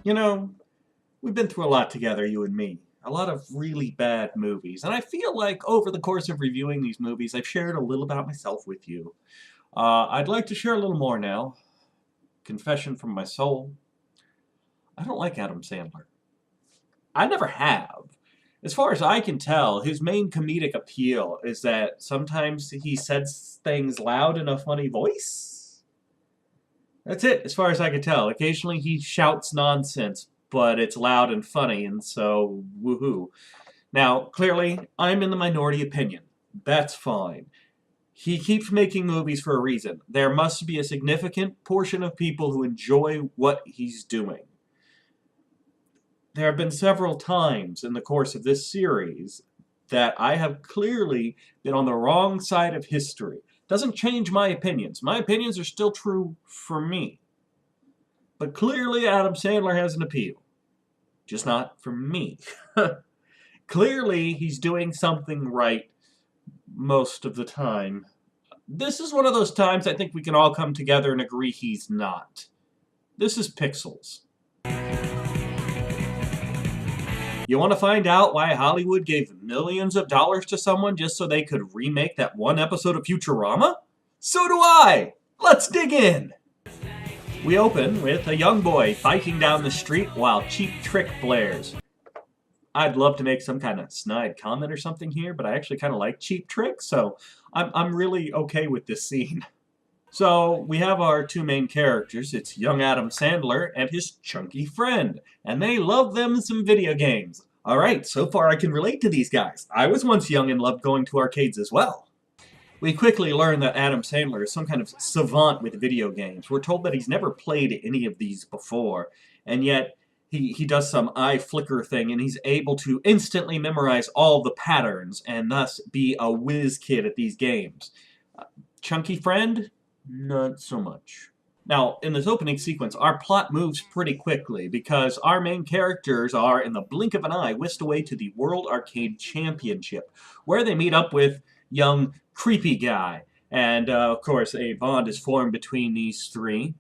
You know, we've been through a lot together, you and me. A lot of really bad movies. And I feel like over the course of reviewing these movies, I've shared a little about myself with you. I'd like to share a little more now. Confession from my soul. I don't like Adam Sandler. I never have. As far as I can tell, his main comedic appeal is that sometimes he says things loud in a funny voice. That's it, as far as I can tell. Occasionally he shouts nonsense, but it's loud and funny, and so woohoo. Now, clearly, I'm in the minority opinion. That's fine. He keeps making movies for a reason. There must be a significant portion of people who enjoy what he's doing. There have been several times in the course of this series that I have clearly been on the wrong side of history. Doesn't change my opinions. My opinions are still true for me. But clearly Adam Sandler has an appeal. Just not for me. Clearly he's doing something right most of the time. This is one of those times I think we can all come together and agree he's not. This is Pixels. You want to find out why Hollywood gave millions of dollars to someone just so they could remake that one episode of Futurama? So do I! Let's dig in! We open with a young boy biking down the street while Cheap Trick blares. I'd love to make some kind of snide comment or something here, but I actually kind of like Cheap Trick, so I'm really okay with this scene. So, we have our two main characters. It's young Adam Sandler and his chunky friend. And they love them some video games. Alright, so far I can relate to these guys. I was once young and loved going to arcades as well. We quickly learn that Adam Sandler is some kind of savant with video games. We're told that he's never played any of these before, and yet he does some eye flicker thing and he's able to instantly memorize all the patterns and thus be a whiz kid at these games. Chunky friend? Not so much. Now, in this opening sequence, our plot moves pretty quickly because our main characters are, in the blink of an eye, whisked away to the World Arcade Championship, where they meet up with young Creepy Guy. And, of course, a bond is formed between these three.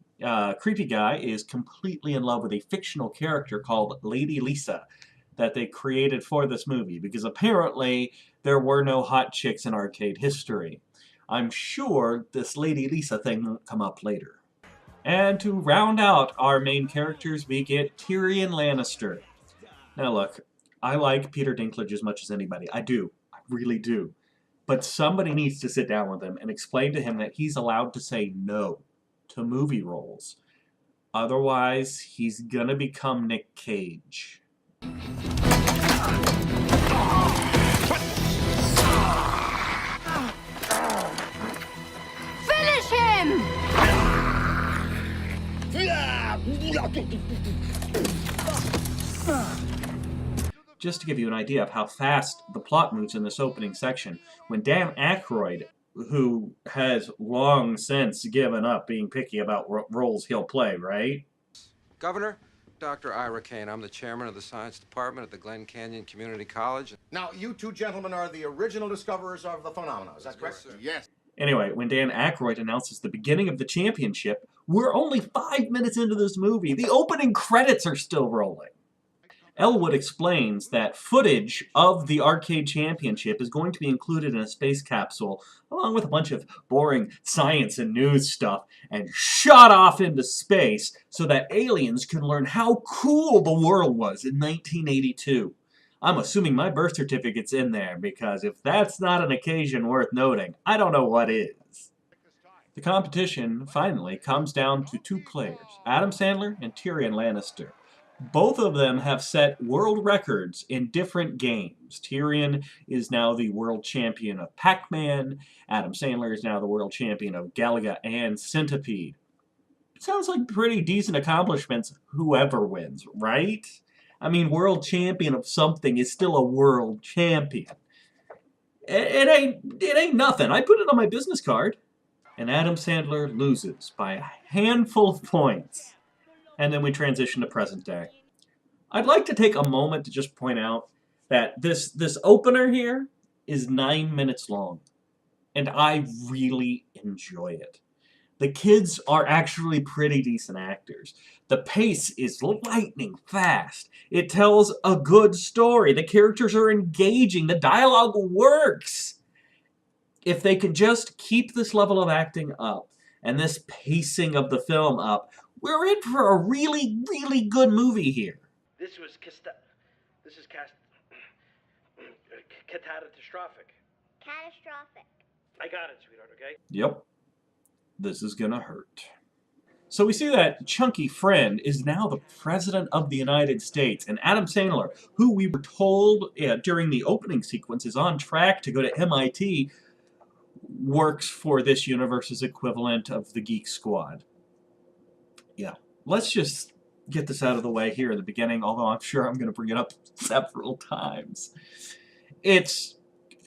Creepy Guy is completely in love with a fictional character called Lady Lisa that they created for this movie, because apparently there were no hot chicks in arcade history. I'm sure this Lady Lisa thing won't come up later. And to round out our main characters, we get Tyrion Lannister. Now look, I like Peter Dinklage as much as anybody. I do. I really do. But somebody needs to sit down with him and explain to him that he's allowed to say no to movie roles. Otherwise, he's gonna become Nick Cage. Finish him! Just to give you an idea of how fast the plot moves in this opening section, when Dan Aykroyd, who has long since given up being picky about roles he'll play, right? Governor, Dr. Ira Kane. I'm the chairman of the science department at the Glen Canyon Community College. Now, you two gentlemen are the original discoverers of the phenomena, is that correct? Yes, sir. Yes. Anyway, when Dan Aykroyd announces the beginning of the championship, we're only 5 minutes into this movie. The opening credits are still rolling. Elwood explains that footage of the arcade championship is going to be included in a space capsule, along with a bunch of boring science and news stuff, and shot off into space so that aliens can learn how cool the world was in 1982. I'm assuming my birth certificate's in there, because if that's not an occasion worth noting, I don't know what is. The competition finally comes down to two players, Adam Sandler and Tyrion Lannister. Both of them have set world records in different games. Tyrion is now the world champion of Pac-Man. Adam Sandler is now the world champion of Galaga and Centipede. It sounds like pretty decent accomplishments, whoever wins, right? I mean, world champion of something is still a world champion. It ain't nothing. I put it on my business card. And Adam Sandler loses by a handful of points. And then we transition to present day. I'd like to take a moment to just point out that this opener here is 9 minutes long. And I really enjoy it. The kids are actually pretty decent actors. The pace is lightning fast. It tells a good story. The characters are engaging. The dialogue works. If they can just keep this level of acting up and this pacing of the film up, we're in for a really, really good movie here. This is catastrophic. Catastrophic. I got it, sweetheart, okay? Yep. This is gonna hurt. So we see that chunky friend is now the President of the United States, and Adam Sandler, who we were told during the opening sequence is on track to go to MIT, works for this universe's equivalent of the Geek Squad. Yeah, let's just get this out of the way here in the beginning, although I'm sure I'm going to bring it up several times. It's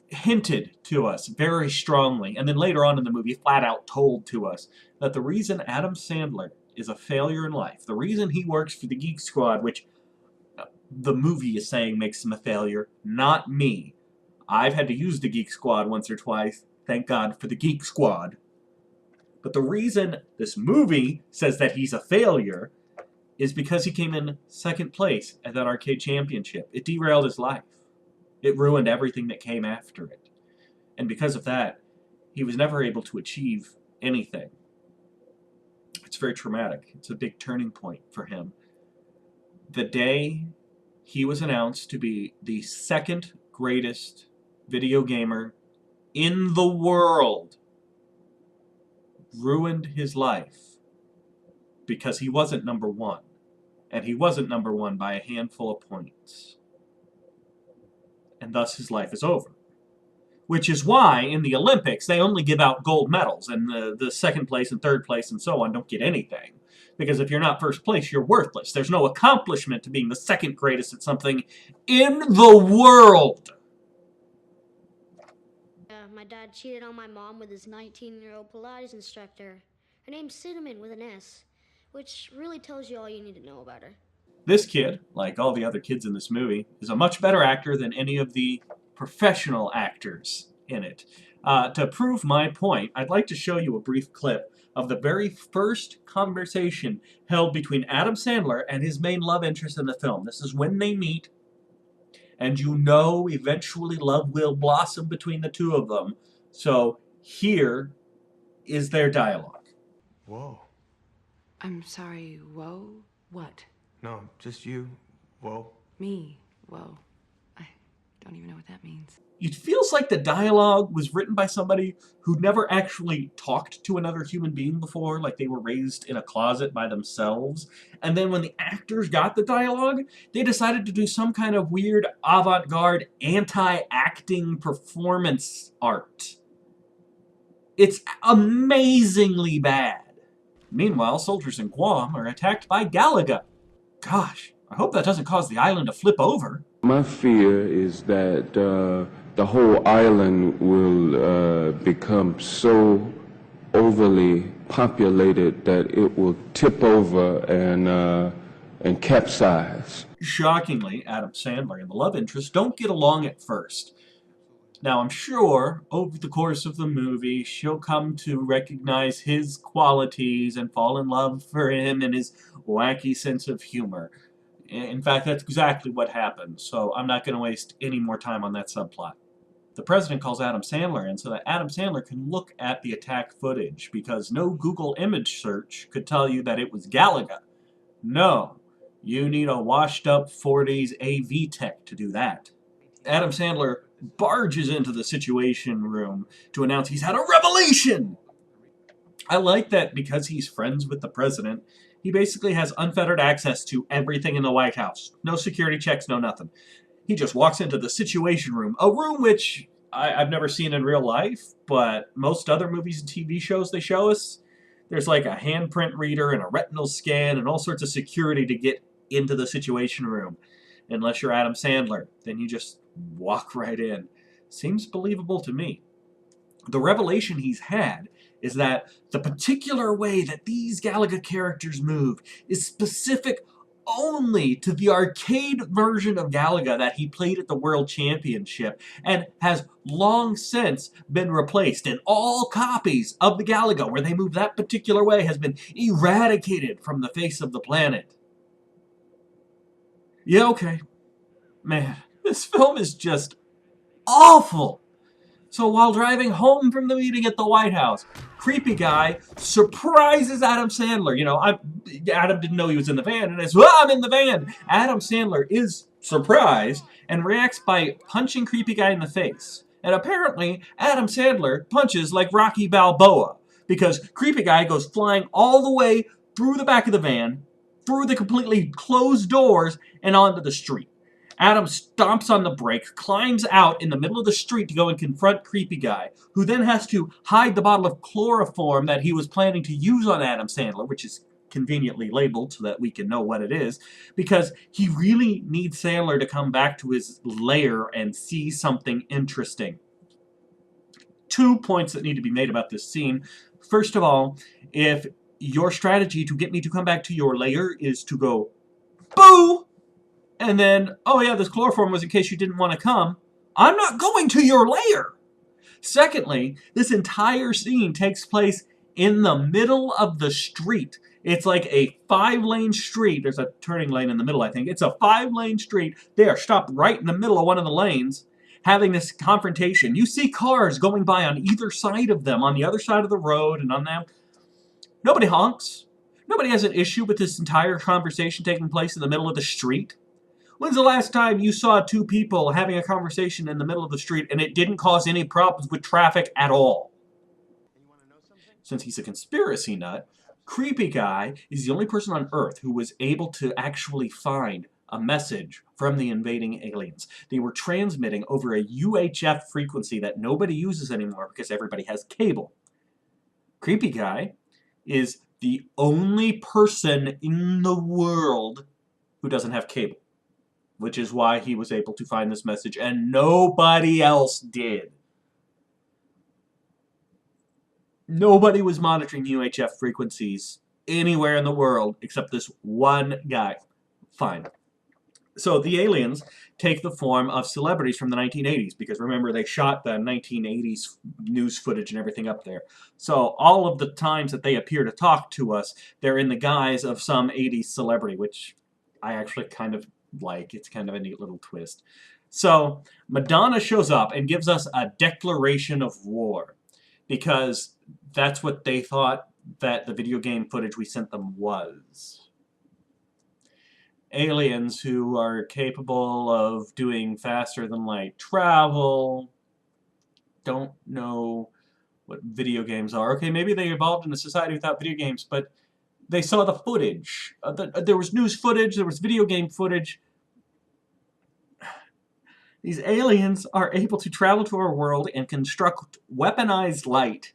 hinted to us very strongly, and then later on in the movie flat out told to us, that the reason Adam Sandler is a failure in life, the reason he works for the Geek Squad, which the movie is saying makes him a failure, not me. I've had to use the Geek Squad once or twice. Thank God for the Geek Squad. But the reason this movie says that he's a failure is because he came in second place at that arcade championship. It derailed his life. It ruined everything that came after it. And because of that, he was never able to achieve anything. It's very traumatic. It's a big turning point for him. The day he was announced to be the second greatest video gamer in the world ruined his life because he wasn't number one. And he wasn't number one by a handful of points. And thus his life is over. Which is why in the Olympics they only give out gold medals, and the second place and third place and so on don't get anything. Because if you're not first place, you're worthless. There's no accomplishment to being the second greatest at something in the world. My dad cheated on my mom with his 19-year-old Pilates instructor. Her name's Cinnamon with an S, which really tells you all you need to know about her. This kid, like all the other kids in this movie, is a much better actor than any of the professional actors in it. To prove my point, I'd like to show you a brief clip of the very first conversation held between Adam Sandler and his main love interest in the film. This is when they meet, and you know eventually love will blossom between the two of them. So here is their dialogue. Whoa. I'm sorry, whoa? What? No, just you. Whoa. Me, whoa. I don't even know what that means. It feels like the dialogue was written by somebody who never actually talked to another human being before, like they were raised in a closet by themselves. And then when the actors got the dialogue, they decided to do some kind of weird avant-garde anti-acting performance art. It's amazingly bad. Meanwhile, soldiers in Guam are attacked by Galaga. Gosh, I hope that doesn't cause the island to flip over. My fear is that the whole island will become so overly populated that it will tip over and capsize. Shockingly, Adam Sandler and the love interest don't get along at first. Now, I'm sure over the course of the movie, she'll come to recognize his qualities and fall in love for him and his wacky sense of humor. In fact, that's exactly what happens, so I'm not going to waste any more time on that subplot. The president calls Adam Sandler in so that Adam Sandler can look at the attack footage, because no Google image search could tell you that it was Galaga. No, you need a washed-up 40s AV tech to do that. Adam Sandler barges into the Situation Room to announce he's had a revelation! I like that because he's friends with the president, he basically has unfettered access to everything in the White House. No security checks, no nothing. He just walks into the Situation Room, a room which I've never seen in real life, but most other movies and TV shows they show us, there's like a handprint reader and a retinal scan and all sorts of security to get into the Situation Room. Unless you're Adam Sandler, then you just walk right in. Seems believable to me. The revelation he's had is that the particular way that these Galaga characters move is specific only to the arcade version of Galaga that he played at the World Championship and has long since been replaced. And all copies of the Galaga where they move that particular way has been eradicated from the face of the planet. Yeah, okay. Man, this film is just awful. So while driving home from the meeting at the White House, creepy guy surprises Adam Sandler. You know, Adam didn't know he was in the van, and it's, well, I'm in the van. Adam Sandler is surprised and reacts by punching creepy guy in the face. And apparently, Adam Sandler punches like Rocky Balboa, because creepy guy goes flying all the way through the back of the van, through the completely closed doors, and onto the street. Adam stomps on the brake, climbs out in the middle of the street to go and confront creepy guy, who then has to hide the bottle of chloroform that he was planning to use on Adam Sandler, which is conveniently labeled so that we can know what it is, because he really needs Sandler to come back to his lair and see something interesting. 2 points that need to be made about this scene. First of all, if your strategy to get me to come back to your lair is to go, boo! And then, oh yeah, this chloroform was in case you didn't want to come, I'm not going to your lair! Secondly, this entire scene takes place in the middle of the street. It's like a 5-lane street. There's a turning lane in the middle, I think. It's a 5-lane street. They are stopped right in the middle of one of the lanes, having this confrontation. You see cars going by on either side of them, on the other side of the road and on them. Nobody honks. Nobody has an issue with this entire conversation taking place in the middle of the street. When's the last time you saw 2 people having a conversation in the middle of the street and it didn't cause any problems with traffic at all? Since he's a conspiracy nut, creepy guy is the only person on Earth who was able to actually find a message from the invading aliens. They were transmitting over a UHF frequency that nobody uses anymore because everybody has cable. Creepy guy is the only person in the world who doesn't have cable, which is why he was able to find this message and nobody else did. Nobody was monitoring UHF frequencies anywhere in the world except this one guy. Fine. So the aliens take the form of celebrities from the 1980s, because remember, they shot the 1980s news footage and everything up there. So all of the times that they appear to talk to us, they're in the guise of some 80s celebrity, which I actually kind of like. It's kind of a neat little twist. So Madonna shows up and gives us a declaration of war, because that's what they thought that the video game footage we sent them was. Aliens who are capable of doing faster than light travel, don't know what video games are. Okay, maybe they evolved in a society without video games, but they saw the footage. There was news footage, there was video game footage. These aliens are able to travel to our world and construct weaponized light,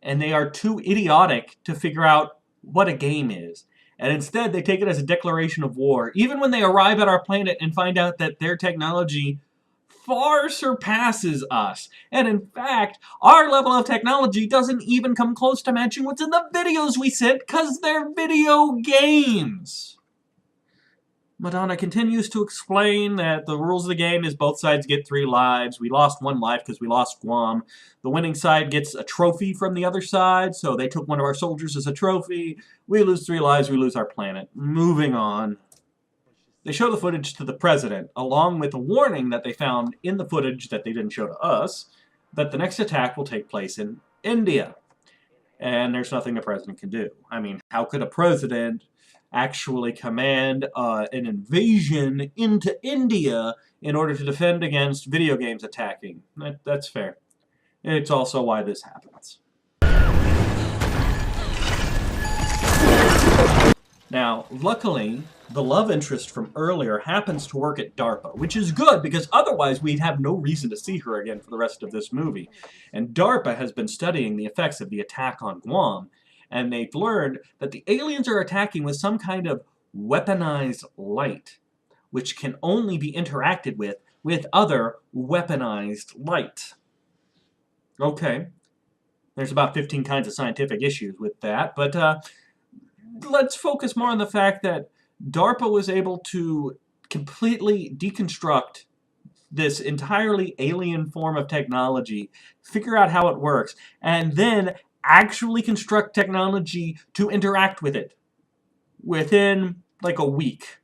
and they are too idiotic to figure out what a game is. And instead, they take it as a declaration of war, even when they arrive at our planet and find out that their technology far surpasses us. And in fact, our level of technology doesn't even come close to matching what's in the videos we sent, because they're video games. Madonna continues to explain that the rules of the game is both sides get 3 lives. We lost 1 life because we lost Guam. The winning side gets a trophy from the other side, so they took one of our soldiers as a trophy. We lose 3 lives, we lose our planet. Moving on. They show the footage to the president, along with a warning that they found in the footage that they didn't show to us, that the next attack will take place in India. And there's nothing the president can do. I mean, how could a president actually command an invasion into India in order to defend against video games attacking? That's fair. It's also why this happens. Now, luckily, the love interest from earlier happens to work at DARPA, which is good, because otherwise we'd have no reason to see her again for the rest of this movie. And DARPA has been studying the effects of the attack on Guam, and they've learned that the aliens are attacking with some kind of weaponized light, which can only be interacted with other weaponized light. Okay, there's about 15 kinds of scientific issues with that, but let's focus more on the fact that DARPA was able to completely deconstruct this entirely alien form of technology, figure out how it works, and then actually construct technology to interact with it within like a week.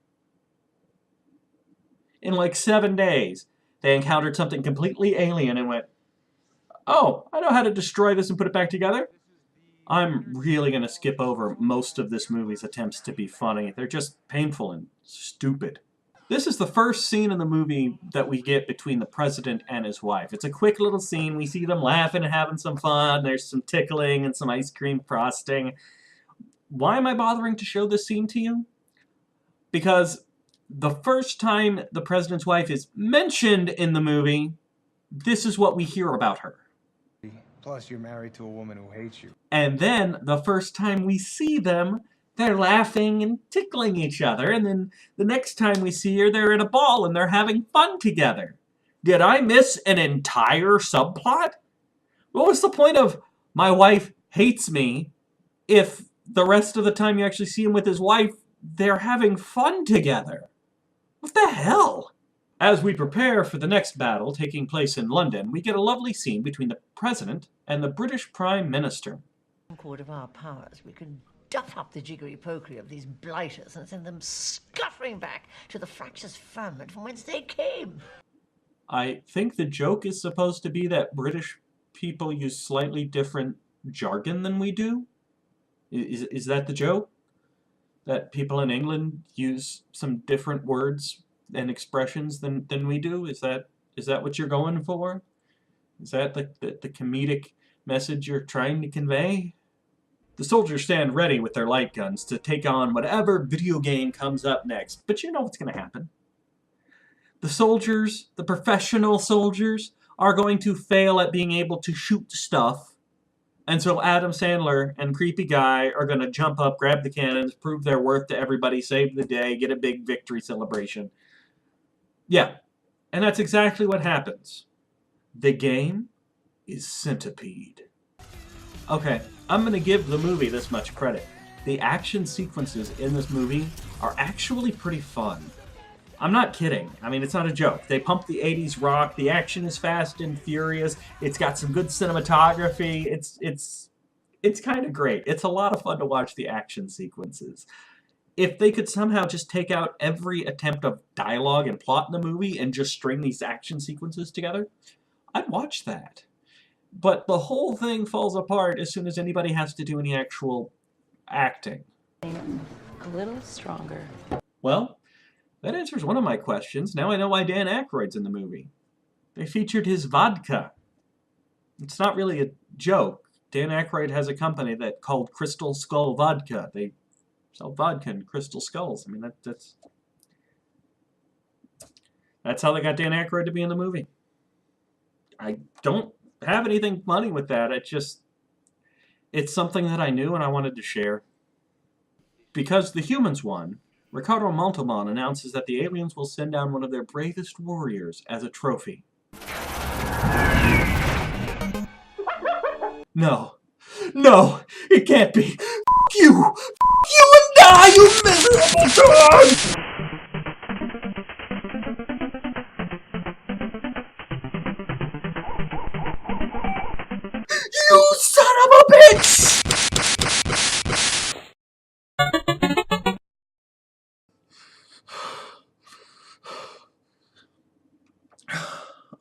In like 7 days, they encountered something completely alien and went, oh, I know how to destroy this and put it back together. I'm really going to skip over most of this movie's attempts to be funny. They're just painful and stupid. This is the first scene in the movie that we get between the president and his wife. It's a quick little scene. We see them laughing and having some fun. There's some tickling and some ice cream frosting. Why am I bothering to show this scene to you? Because the first time the president's wife is mentioned in the movie, this is what we hear about her. Plus, you're married to a woman who hates you. And then the first time we see them, they're laughing and tickling each other. And then the next time we see her, they're in a ball and they're having fun together. Did I miss an entire subplot? What was the point of my wife hates me if the rest of the time you actually see him with his wife, they're having fun together? What the hell? As we prepare for the next battle taking place in London, we get a lovely scene between the President and the British Prime Minister. Concord of our powers, we can duff up the jiggery-pokery of these blighters and send them scuttering back to the fractious firmament from whence they came. I think the joke is supposed to be that British people use slightly different jargon than we do. Is that the joke? That people in England use some different words and expressions than we do? Is that what you're going for? Is that the comedic message you're trying to convey? The soldiers stand ready with their light guns to take on whatever video game comes up next. But you know what's going to happen. The soldiers, the professional soldiers, are going to fail at being able to shoot stuff. And so Adam Sandler and Creepy Guy are going to jump up, grab the cannons, prove their worth to everybody, save the day, get a big victory celebration. Yeah, and that's exactly what happens. The game is Centipede. Okay, I'm going to give the movie this much credit. The action sequences in this movie are actually pretty fun. I'm not kidding. I mean, it's not a joke. They pump the 80s rock. The action is fast and furious. It's got some good cinematography. It's kind of great. It's a lot of fun to watch the action sequences. If they could somehow just take out every attempt of dialogue and plot in the movie and just string these action sequences together, I'd watch that. But the whole thing falls apart as soon as anybody has to do any actual acting. A little stronger. Well, that answers one of my questions. Now I know why Dan Aykroyd's in the movie. They featured his vodka. It's not really a joke. Dan Aykroyd has a company called Crystal Skull Vodka. They sell vodka in crystal skulls. I mean, that's how they got Dan Aykroyd to be in the movie. I don't have anything funny with that. It's something that I knew and I wanted to share. Because the humans won, Ricardo Montalban announces that the aliens will send down one of their bravest warriors as a trophy. No. No! It can't be! F*** you! F*** you and die, you miserable dog! You son of a bitch!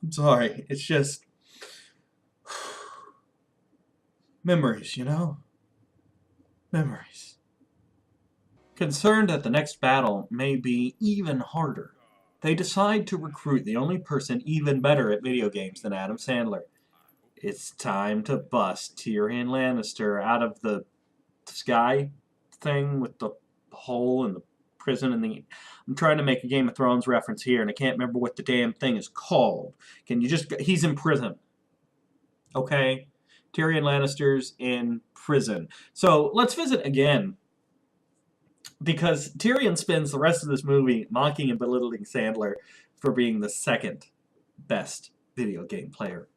I'm sorry, it's just memories, you know? Memories. Concerned that the next battle may be even harder, they decide to recruit the only person even better at video games than Adam Sandler. It's time to bust Tyrion Lannister out of the sky thing with the hole in the prison and the... I'm trying to make a Game of Thrones reference here and I can't remember what the damn thing is called. Can you just... He's in prison. Okay? Tyrion Lannister's in prison. So let's visit again. Because Tyrion spends the rest of this movie mocking and belittling Sandler for being the second best video game player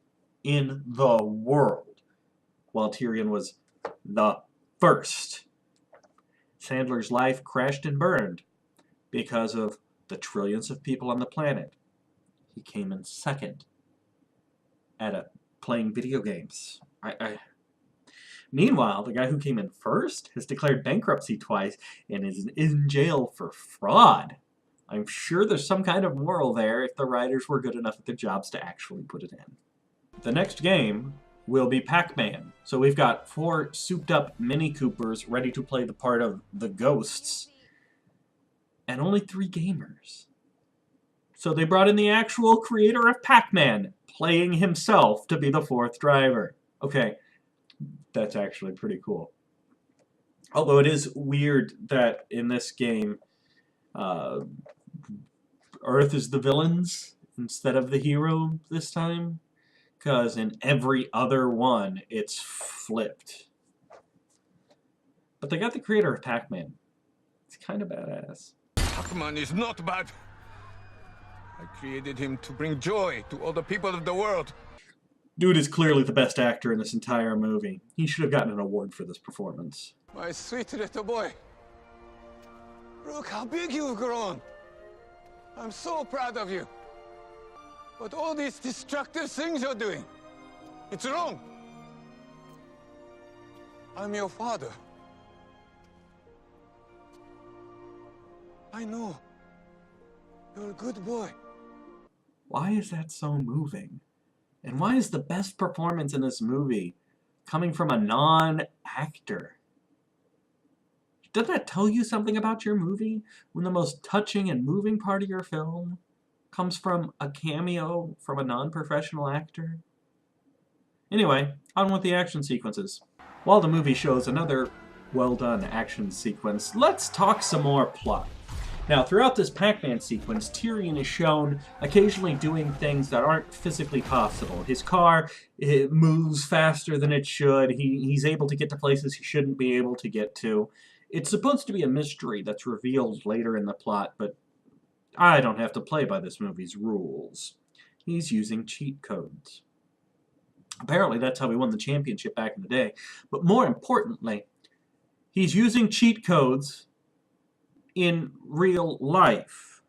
in the world, while Tyrion was the first. Sandler's life crashed and burned because of the trillions of people on the planet. He came in second at playing video games. Meanwhile, the guy who came in first has declared bankruptcy twice and is in jail for fraud. I'm sure there's some kind of moral there if the writers were good enough at their jobs to actually put it in. The next game will be Pac-Man. So we've got 4 souped-up Mini Coopers ready to play the part of the ghosts, and only 3 gamers. So they brought in the actual creator of Pac-Man, playing himself to be the 4th driver. Okay, that's actually pretty cool. Although it is weird that in this game, Earth is the villains instead of the hero this time. Because in every other one, it's flipped. But they got the creator of Pac-Man. It's kind of badass. Pac-Man is not bad. I created him to bring joy to all the people of the world. Dude is clearly the best actor in this entire movie. He should have gotten an award for this performance. My sweet little boy. Look how big you've grown. I'm so proud of you. But all these destructive things you're doing, it's wrong. I'm your father. I know. You're a good boy. Why is that so moving? And why is the best performance in this movie coming from a non-actor? Doesn't that tell you something about your movie? When the most touching and moving part of your film comes from a cameo from a non-professional actor? Anyway, on with the action sequences. While the movie shows another well-done action sequence, let's talk some more plot. Now, throughout this Pac-Man sequence, Tyrion is shown occasionally doing things that aren't physically possible. His car moves faster than it should. He's able to get to places he shouldn't be able to get to. It's supposed to be a mystery that's revealed later in the plot, but I don't have to play by this movie's rules. He's using cheat codes. Apparently, that's how he won the championship back in the day. But more importantly, he's using cheat codes in real life.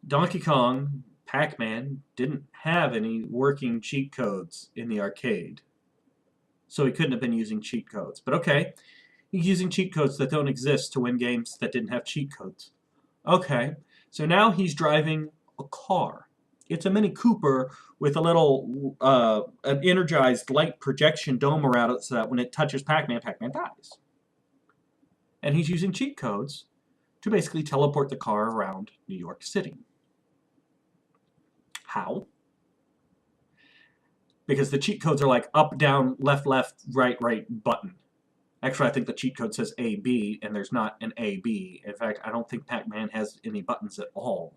Donkey Kong, Pac-Man, didn't have any working cheat codes in the arcade. So he couldn't have been using cheat codes. But okay, he's using cheat codes that don't exist to win games that didn't have cheat codes. Okay, so now he's driving a car. It's a Mini Cooper with a little an energized light projection dome around it so that when it touches Pac-Man, Pac-Man dies. And he's using cheat codes to basically teleport the car around New York City. How? Because the cheat codes are like up, down, left, left, right, right button. Actually, I think the cheat code says A, B, and there's not an A, B. In fact, I don't think Pac-Man has any buttons at all.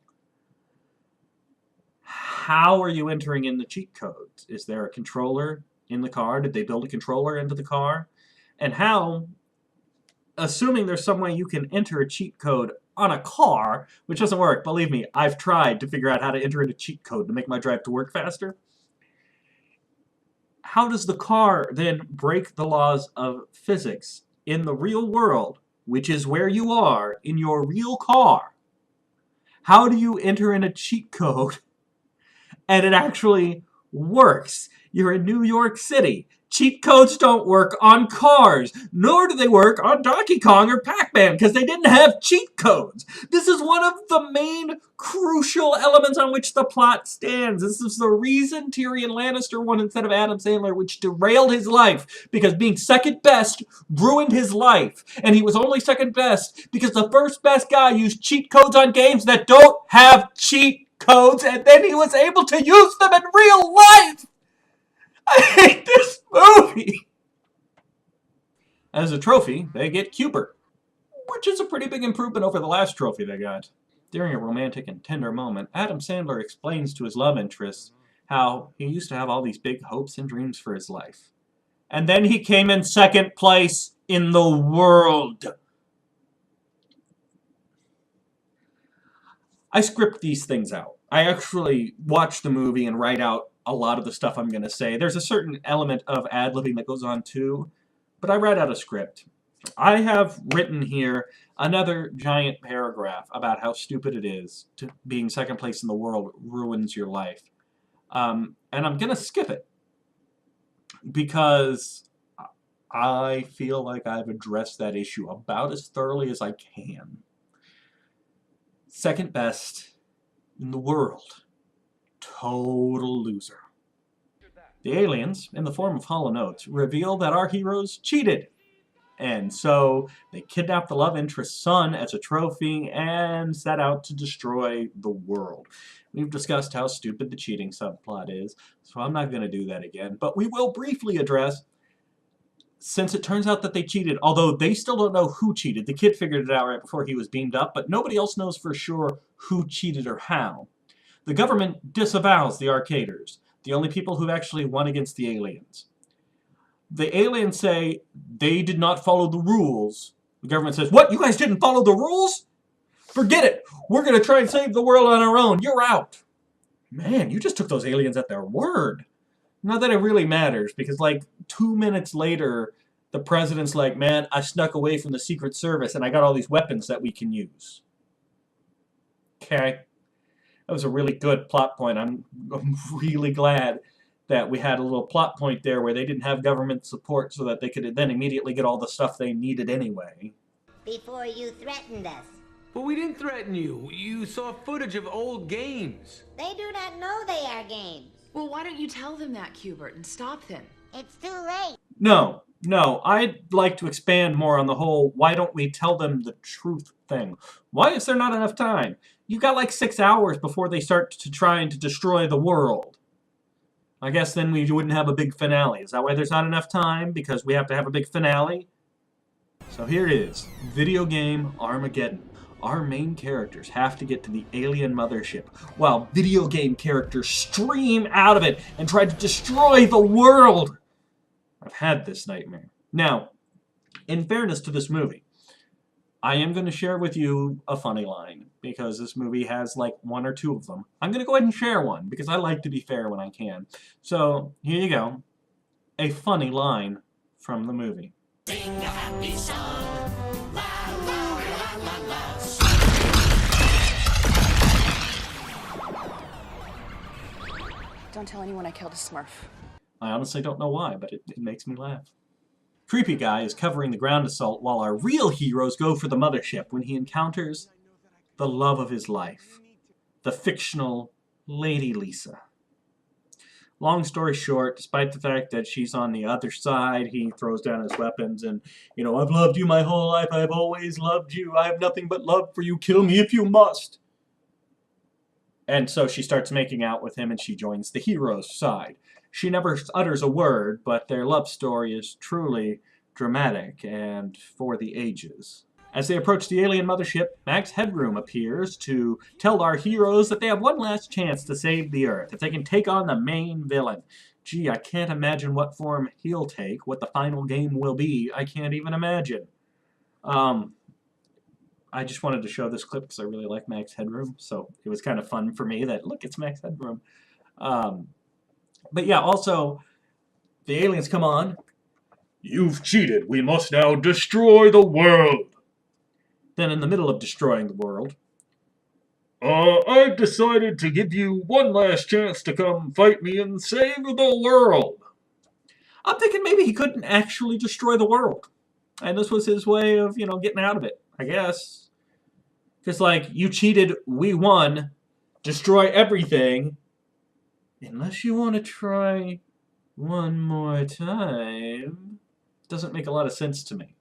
How are you entering in the cheat codes? Is there a controller in the car? Did they build a controller into the car? And how, assuming there's some way you can enter a cheat code on a car, which doesn't work, believe me, I've tried to figure out how to enter in a cheat code to make my drive to work faster. How does the car then break the laws of physics in the real world, which is where you are in your real car? How do you enter in a cheat code and it actually works? You're in New York City. Cheat codes don't work on cars, nor do they work on Donkey Kong or Pac-Man, because they didn't have cheat codes. This is one of the main crucial elements on which the plot stands. This is the reason Tyrion Lannister won instead of Adam Sandler, which derailed his life, because being second best ruined his life. And he was only second best because the first best guy used cheat codes on games that don't have cheat codes, and then he was able to use them in real life. I hate this movie! As a trophy, they get Cooper, which is a pretty big improvement over the last trophy they got. During a romantic and tender moment, Adam Sandler explains to his love interest how he used to have all these big hopes and dreams for his life. And then he came in second place in the world. I script these things out. I actually watch the movie and write out a lot of the stuff I'm going to say. There's a certain element of ad-libbing that goes on too, but I write out a script. I have written here another giant paragraph about how stupid it is to being second place in the world ruins your life. And I'm going to skip it because I feel like I've addressed that issue about as thoroughly as I can. Second best in the world. Total loser. The aliens, in the form of Hollow Notes, reveal that our heroes cheated. And so they kidnapped the love interest's son as a trophy and set out to destroy the world. We've discussed how stupid the cheating subplot is, so I'm not going to do that again. But we will briefly address, since it turns out that they cheated, although they still don't know who cheated. The kid figured it out right before he was beamed up, but nobody else knows for sure who cheated or how. The government disavows the Arcaders, the only people who've actually won against the aliens. The aliens say they did not follow the rules. The government says, what? You guys didn't follow the rules? Forget it. We're going to try and save the world on our own. You're out. Man, you just took those aliens at their word. Not that it really matters, because like 2 minutes later, the president's like, man, I snuck away from the Secret Service and I got all these weapons that we can use. Okay. That was a really good plot point. I'm really glad that we had a little plot point there where they didn't have government support so that they could then immediately get all the stuff they needed anyway. Before you threatened us. But we didn't threaten you. You saw footage of old games. They do not know they are games. Well, why don't you tell them that, Cubert, and stop them? It's too late. No, I'd like to expand more on the whole why don't we tell them the truth thing. Why is there not enough time? You've got like 6 hours before they start to trying to destroy the world. I guess then we wouldn't have a big finale. Is that why there's not enough time? Because we have to have a big finale? So here it is. Video game Armageddon. Our main characters have to get to the alien mothership, while video game characters stream out of it and try to destroy the world. I've had this nightmare. Now, in fairness to this movie, I am going to share with you a funny line, because this movie has like 1 or 2 of them. I'm going to go ahead and share one, because I like to be fair when I can. So, here you go. A funny line from the movie. Sing a happy song. La, la, la, la, la. Don't tell anyone I killed a Smurf. I honestly don't know why, but it makes me laugh. Creepy Guy is covering the ground assault while our real heroes go for the mothership when he encounters the love of his life, the fictional Lady Lisa. Long story short, despite the fact that she's on the other side, he throws down his weapons and, you know, I've loved you my whole life, I've always loved you, I have nothing but love for you, kill me if you must. And so she starts making out with him and she joins the hero's side. She never utters a word, but their love story is truly dramatic and for the ages. As they approach the alien mothership, Max Headroom appears to tell our heroes that they have one last chance to save the Earth, if they can take on the main villain. Gee, I can't imagine what form he'll take, what the final game will be. I can't even imagine. I just wanted to show this clip because I really like Max Headroom, so it was kind of fun for me that, look, it's Max Headroom. But yeah, also, the aliens come on. You've cheated. We must now destroy the world. Then in the middle of destroying the world, I've decided to give you one last chance to come fight me and save the world. I'm thinking maybe he couldn't actually destroy the world. And this was his way of, you know, getting out of it, I guess. Because, like, you cheated, we won, destroy everything. Unless you want to try one more time. Doesn't make a lot of sense to me.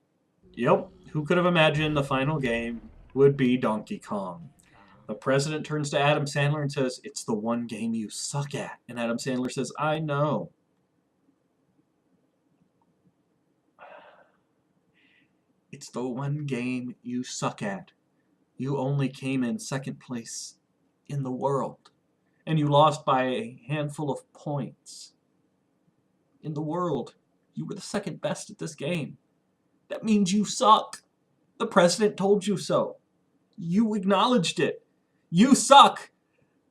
Yep, who could have imagined the final game would be Donkey Kong? The president turns to Adam Sandler and says, it's the one game you suck at. And Adam Sandler says, I know. It's the one game you suck at. You only came in second place in the world. And you lost by a handful of points. In the world, you were the second best at this game. That means you suck. The president told you so. You acknowledged it. You suck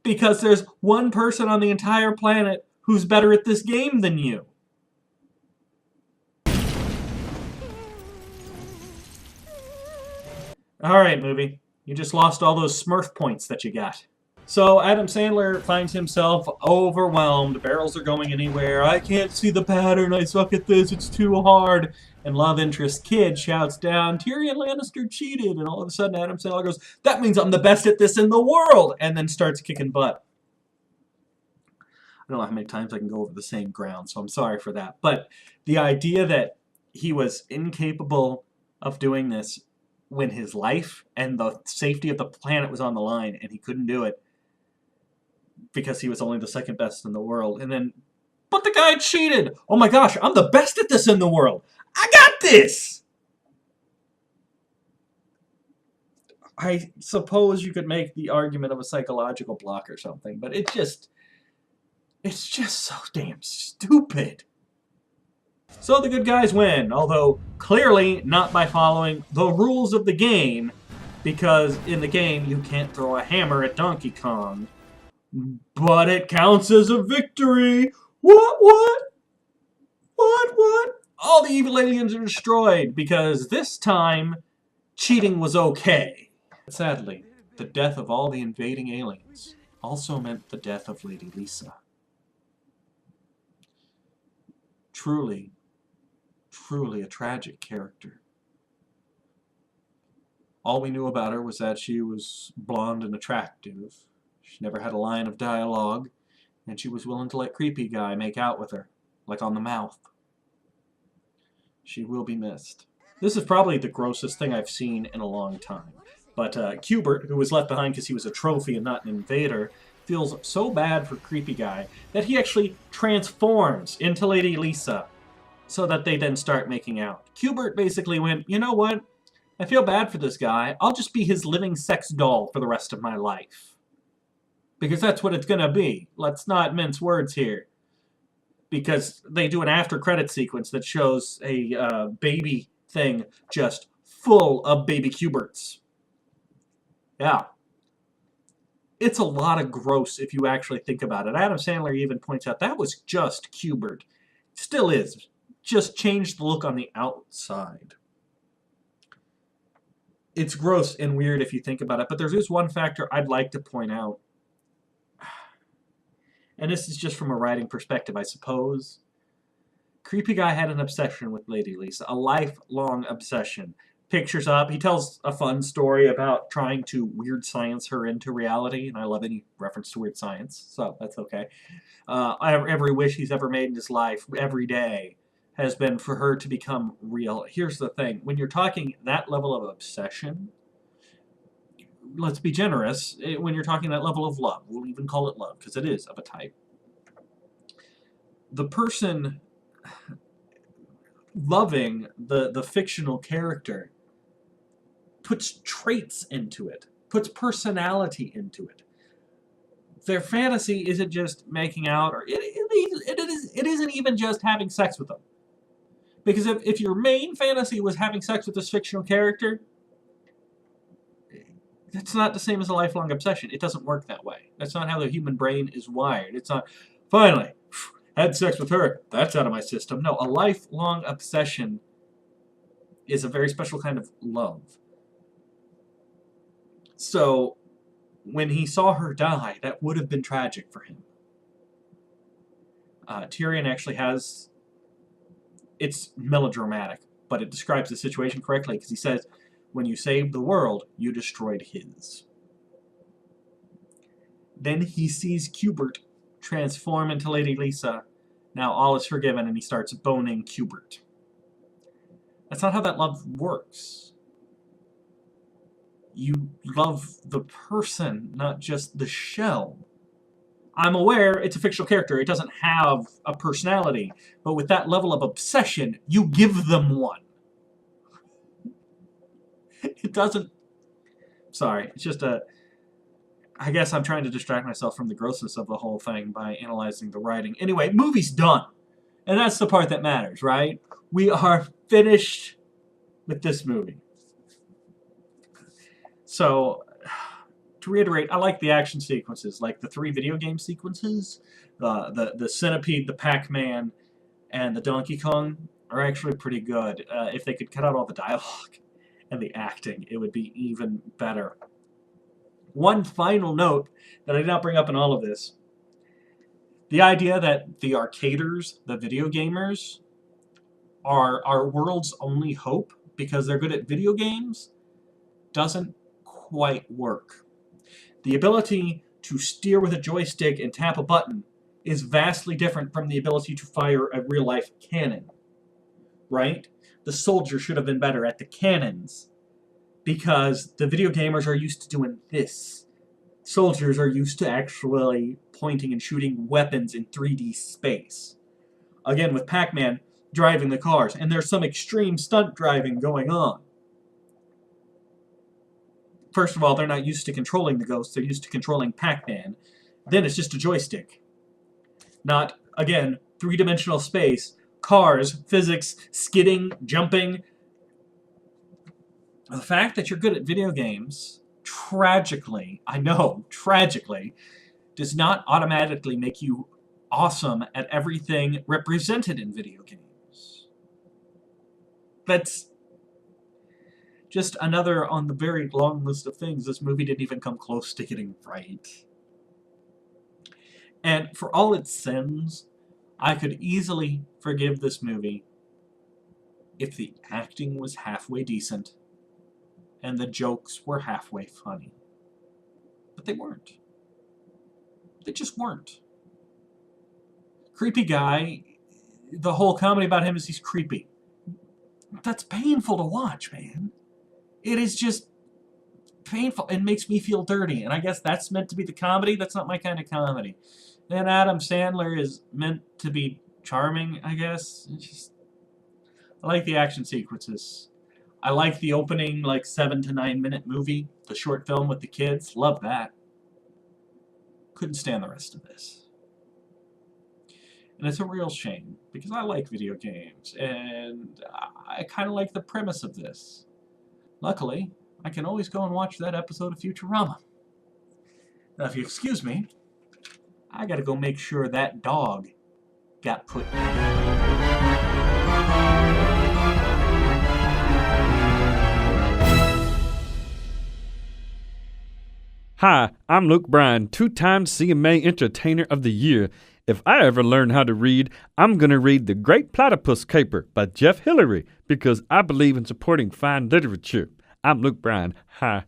because there's one person on the entire planet who's better at this game than you. Alright, movie. You just lost all those Smurf points that you got. So Adam Sandler finds himself overwhelmed. Barrels are going anywhere. I can't see the pattern. I suck at this. It's too hard. And love interest kid shouts down, Tyrion Lannister cheated. And all of a sudden Adam Sandler goes, that means I'm the best at this in the world. And then starts kicking butt. I don't know how many times I can go over the same ground, so I'm sorry for that. But the idea that he was incapable of doing this when his life and the safety of the planet was on the line and he couldn't do it because he was only the second best in the world. And then, but the guy cheated! Oh my gosh, I'm the best at this in the world! I got this! I suppose you could make the argument of a psychological block or something, but it's just so damn stupid. So the good guys win, although clearly not by following the rules of the game, because in the game you can't throw a hammer at Donkey Kong. But it counts as a victory! What? All the evil aliens are destroyed, because this time, cheating was okay. Sadly, the death of all the invading aliens also meant the death of Lady Lisa. Truly a tragic character. All we knew about her was that she was blonde and attractive. She never had a line of dialogue, and she was willing to let creepy guy make out with her, like on the mouth. She will be missed. This is probably the grossest thing I've seen in a long time. But Cubert, who was left behind because he was a trophy and not an invader, feels so bad for creepy guy that he actually transforms into Lady Lisa so that they then start making out. Cubert basically went, you know what? I feel bad for this guy. I'll just be his living sex doll for the rest of my life. Because that's what it's gonna be. Let's not mince words here. Because they do an after-credit sequence that shows a baby thing just full of baby Cuberts. Yeah. It's a lot of gross if you actually think about it. Adam Sandler even points out that was just Cubert. Still is. Just changed the look on the outside. It's gross and weird if you think about it, but there's just one factor I'd like to point out. And this is just from a writing perspective, I suppose. Creepy guy had an obsession with Lady Lisa. A lifelong obsession. Pictures up. He tells a fun story about trying to weird science her into reality, and I love any reference to weird science, so that's okay. Every wish he's ever made in his life, every day, has been for her to become real. Here's the thing. When you're talking that level of obsession, let's be generous, when you're talking that level of love, we'll even call it love, because it is of a type. The person loving the fictional character puts traits into it, puts personality into it. Their fantasy isn't just making out, or it isn't even just having sex with them. Because if your main fantasy was having sex with this fictional character, that's not the same as a lifelong obsession. It doesn't work that way. That's not how the human brain is wired. It's not, finally, had sex with her, that's out of my system. No, a lifelong obsession is a very special kind of love. So, when he saw her die, that would have been tragic for him. Tyrion actually has, it's melodramatic, but it describes the situation correctly, because he says, when you saved the world, you destroyed his. Then he sees Cubert transform into Lady Lisa. Now all is forgiven, and he starts boning Cubert. That's not how that love works. You love the person, not just the shell. I'm aware it's a fictional character. It doesn't have a personality. But with that level of obsession, you give them one. It doesn't... Sorry, it's just a... I guess I'm trying to distract myself from the grossness of the whole thing by analyzing the writing. Anyway, movie's done. And that's the part that matters, right? We are finished with this movie. So, to reiterate, I like the action sequences, like the 3 video game sequences. The Centipede, the Pac-Man, and the Donkey Kong are actually pretty good. If they could cut out all the dialogue and the acting, it would be even better. One final note that I did not bring up in all of this. The idea that the arcaders, the video gamers, are our world's only hope because they're good at video games doesn't quite work. The ability to steer with a joystick and tap a button is vastly different from the ability to fire a real-life cannon, right? The soldier should have been better at the cannons because the video gamers are used to doing this. Soldiers are used to actually pointing and shooting weapons in 3D space. Again, with Pac-Man driving the cars, and there's some extreme stunt driving going on. First of all, they're not used to controlling the ghosts, they're used to controlling Pac-Man. Then it's just a joystick. Not, again, three-dimensional space, cars, physics, skidding, jumping. The fact that you're good at video games, tragically, I know, tragically, does not automatically make you awesome at everything represented in video games. That's just another on the very long list of things this movie didn't even come close to getting right. And for all its sins, I could easily forgive this movie if the acting was halfway decent and the jokes were halfway funny. But they weren't. They just weren't. Creepy guy, the whole comedy about him is he's creepy. That's painful to watch, man. It is just painful. It makes me feel dirty. And I guess that's meant to be the comedy. That's not my kind of comedy. And Adam Sandler is meant to be charming, I guess. I like the action sequences. I like the opening, 7 to 9 minute movie. The short film with the kids. Love that. Couldn't stand the rest of this. And it's a real shame, because I like video games, and I kind of like the premise of this. Luckily, I can always go and watch that episode of Futurama. Now, if you excuse me, I gotta go make sure that dog got put Hi, I'm Luke Bryan, 2-time CMA Entertainer of the Year. If I ever learn how to read, I'm going to read The Great Platypus Caper by Jeff Hillary because I believe in supporting fine literature. I'm Luke Bryan. Hi.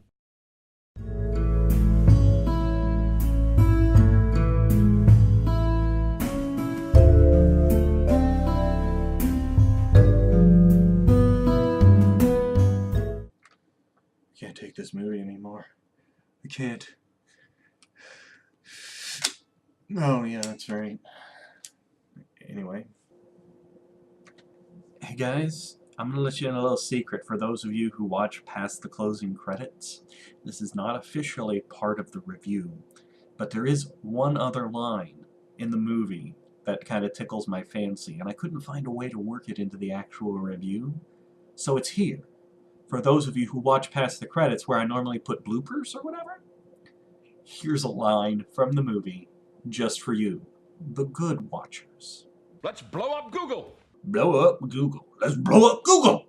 I can't take this movie anymore. I can't. Oh, yeah, that's right. Anyway. Hey, guys. I'm going to let you in a little secret for those of you who watch past the closing credits. This is not officially part of the review, but there is one other line in the movie that kind of tickles my fancy, and I couldn't find a way to work it into the actual review, so it's here. For those of you who watch past the credits where I normally put bloopers or whatever, here's a line from the movie just for you, the good watchers. Let's blow up Google. Blow up Google. Let's blow up Google.